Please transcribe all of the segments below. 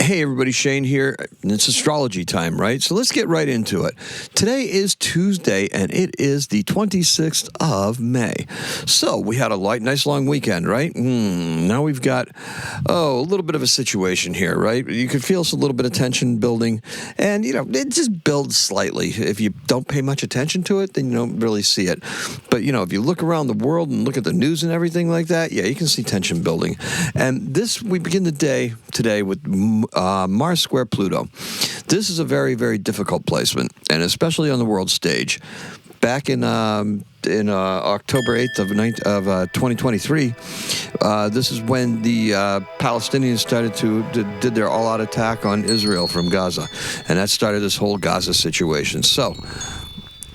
Hey everybody, Shane here, and it's astrology time, right? So let's get right into it. Today is Tuesday, and it is the 26th of May. So we had a nice long weekend, right? Now we've got, a little bit of a situation here, right? You could feel a little bit of tension building, and, it just builds slightly. If you don't pay much attention to it, then you don't really see it. But, if you look around the world and look at the news and everything like that, yeah, you can see tension building. And we begin the day today with Mars square Pluto. This is a very, very difficult placement, and especially on the world stage. Back in October 8th of 2023, this is when the Palestinians did their all-out attack on Israel from Gaza, and that started this whole Gaza situation. So,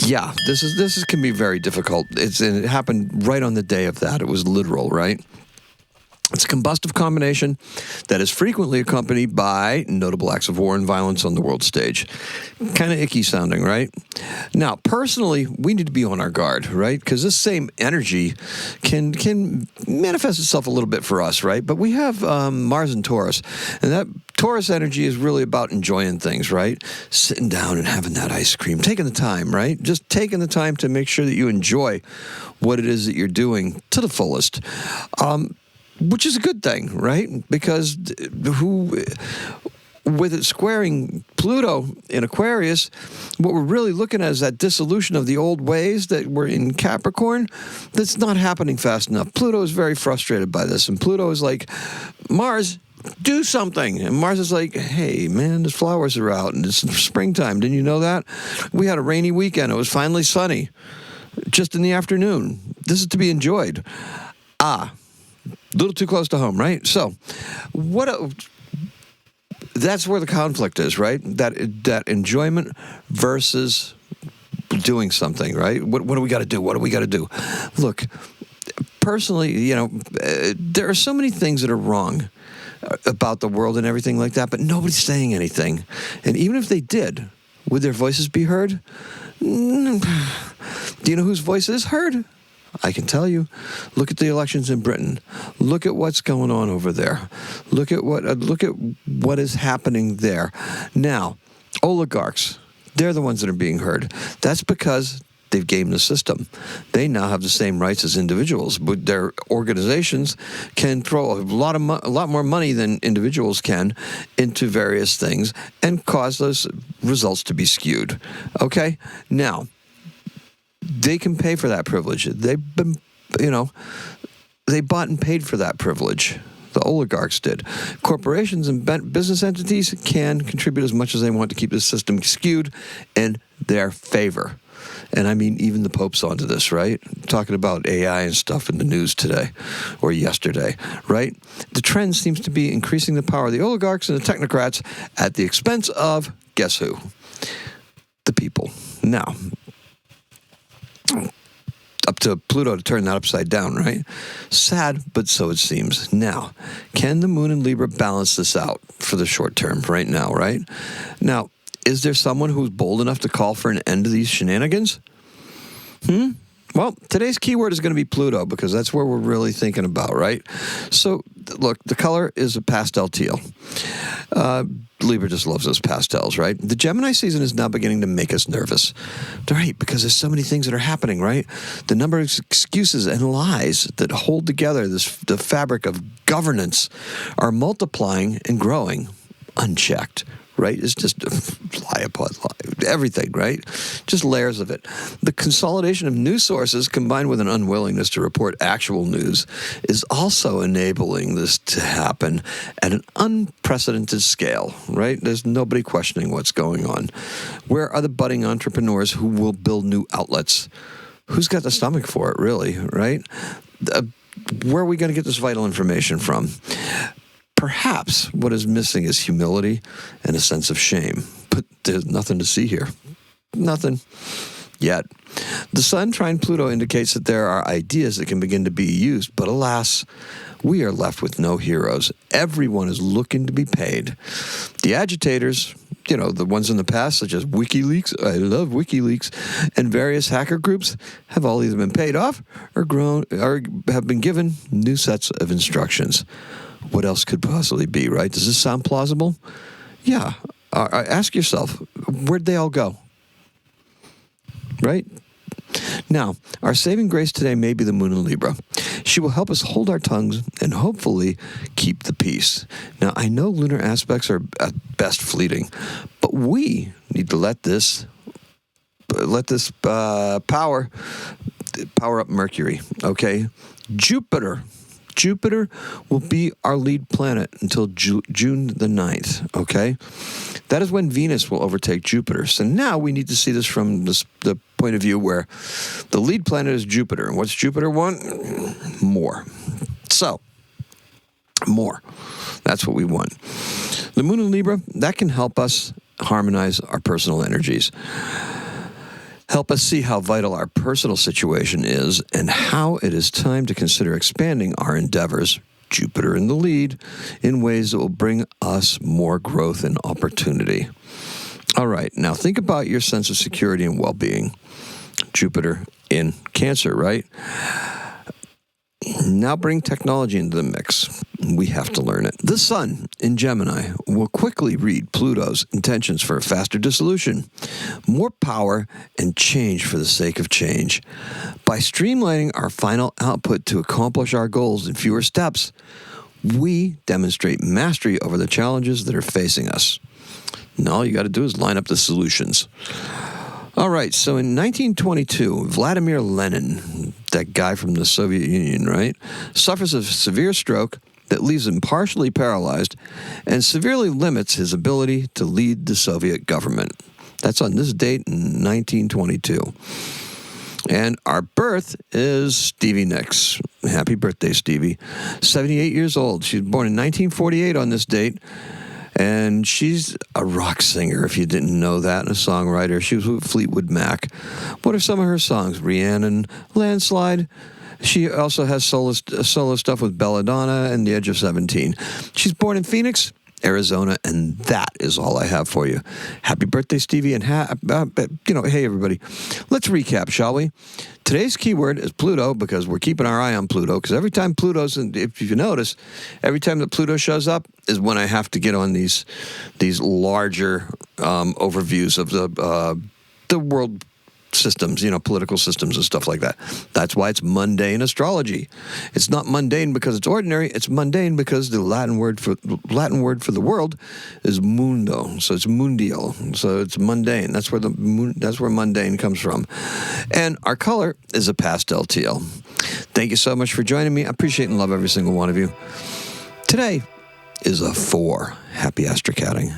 yeah, this can be very difficult. It happened right on the day of that. It was literal, right? It's a combustive combination that is frequently accompanied by notable acts of war and violence on the world stage. Kind of icky sounding, right? Now, personally, we need to be on our guard, right? Because this same energy can manifest itself a little bit for us, right? But we have Mars and Taurus, and that Taurus energy is really about enjoying things, right? Sitting down and having that ice cream, taking the time, right? Just taking the time to make sure that you enjoy what it is that you're doing to the fullest. Which is a good thing, right? Because with it squaring Pluto in Aquarius, what we're really looking at is that dissolution of the old ways that were in Capricorn. That's not happening fast enough. Pluto is very frustrated by this, and Pluto is like, Mars, do something. And Mars is like, hey, man, the flowers are out, and it's springtime. Didn't you know that? We had a rainy weekend. It was finally sunny, just in the afternoon. This is to be enjoyed. A little too close to home, right? So, that's where the conflict is, right? That enjoyment versus doing something, right? What do we got to do? What do we got to do? Look, personally, there are so many things that are wrong about the world and everything like that, but nobody's saying anything. And even if they did, would their voices be heard? Do you know whose voice is heard? I can tell you. Look at the elections in Britain. Look at what's going on over there. Look at what is happening there. Now, oligarchs, they're the ones that are being heard. That's because they've gamed the system. They now have the same rights as individuals, but their organizations can throw a lot more money than individuals can into various things and cause those results to be skewed. Okay? Now, they can pay for that privilege. They've been, they bought and paid for that privilege. The oligarchs did. Corporations and business entities can contribute as much as they want to keep the system skewed in their favor. And I mean, even the Pope's onto this, right? Talking about AI and stuff in the news today or yesterday, right? The trend seems to be increasing the power of the oligarchs and the technocrats at the expense of, guess who? The people. Now, up to Pluto to turn that upside down, right? Sad, but so it seems. Now, can the moon and Libra balance this out for the short term right now, right? Now, is there someone who's bold enough to call for an end to these shenanigans? Well, today's keyword is going to be Pluto, because that's where we're really thinking about, right? So, look, the color is a pastel teal. Libra just loves those pastels, right? The Gemini season is now beginning to make us nervous, right? Because there's so many things that are happening, right? The number of excuses and lies that hold together the fabric of governance are multiplying and growing unchecked, right? It's just lie upon lie, everything, right? Just layers of it. The consolidation of news sources combined with an unwillingness to report actual news is also enabling this to happen at an unprecedented scale, right? There's nobody questioning what's going on. Where are the budding entrepreneurs who will build new outlets? Who's got the stomach for it, really, right? Where are we going to get this vital information from? Perhaps what is missing is humility and a sense of shame. But there's nothing to see here. Nothing yet. The Sun trine Pluto indicates that there are ideas that can begin to be used, but alas, we are left with no heroes. Everyone is looking to be paid. The agitators, the ones in the past, such as WikiLeaks, I love WikiLeaks, and various hacker groups, have all either been paid off or have been given new sets of instructions. what else could possibly be, right? Does this sound plausible? Yeah. Ask yourself, where'd they all go? Right? Now, our saving grace today may be the moon in Libra. She will help us hold our tongues and howfully keep the peace. Now, I know lunar aspects are at best fleeting, but we need to let this power up Mercury, okay? Jupiter will be our lead planet until June the 9th, okay? That is when Venus will overtake Jupiter. So now we need to see this from the point of view where the lead planet is Jupiter. And what's Jupiter want? More. So, more. That's what we want. The moon in Libra, that can help us harmonize our personal energies. Help us see how vital our personal situation is and how it is time to consider expanding our endeavors, Jupiter in the lead, in ways that will bring us more growth and opportunity. All right, now think about your sense of security and well-being. Jupiter in Cancer, right? Now bring technology into the mix. We have to learn it. The Sun in Gemini will quickly read Pluto's intentions for a faster dissolution, more power, and change for the sake of change. By streamlining our final output to accomplish our goals in fewer steps, we demonstrate mastery over the challenges that are facing us. Now all you got to do is line up the solutions. All right, so in 1922, Vladimir Lenin, that guy from the Soviet Union, right, suffers a severe stroke that leaves him partially paralyzed and severely limits his ability to lead the Soviet government. That's on this date in 1922. And our birth is Stevie Nicks. Happy birthday, Stevie. 78 years old. She was born in 1948 on this date. And she's a rock singer, if you didn't know that, and a songwriter. She was with Fleetwood Mac. What are some of her songs? Rhiannon, Landslide. She also has solo stuff with Belladonna and The Edge of 17. She's born in Phoenix, Arizona, and that is all I have for you. Happy birthday, Stevie, and hey, everybody. Let's recap, shall we? Today's keyword is Pluto, because we're keeping our eye on Pluto, because every time Pluto's, if you notice, every time that Pluto shows up is when I have to get on these larger overviews of the world systems, political systems and stuff like that. That's why it's mundane astrology. It's not mundane because it's ordinary. It's mundane because the Latin word for the world is mundo. So it's mundial. So it's mundane. That's where mundane comes from. And our color is a pastel teal. Thank you so much for joining me. I appreciate and love every single one of you. Today is a 4. Happy astrocatting.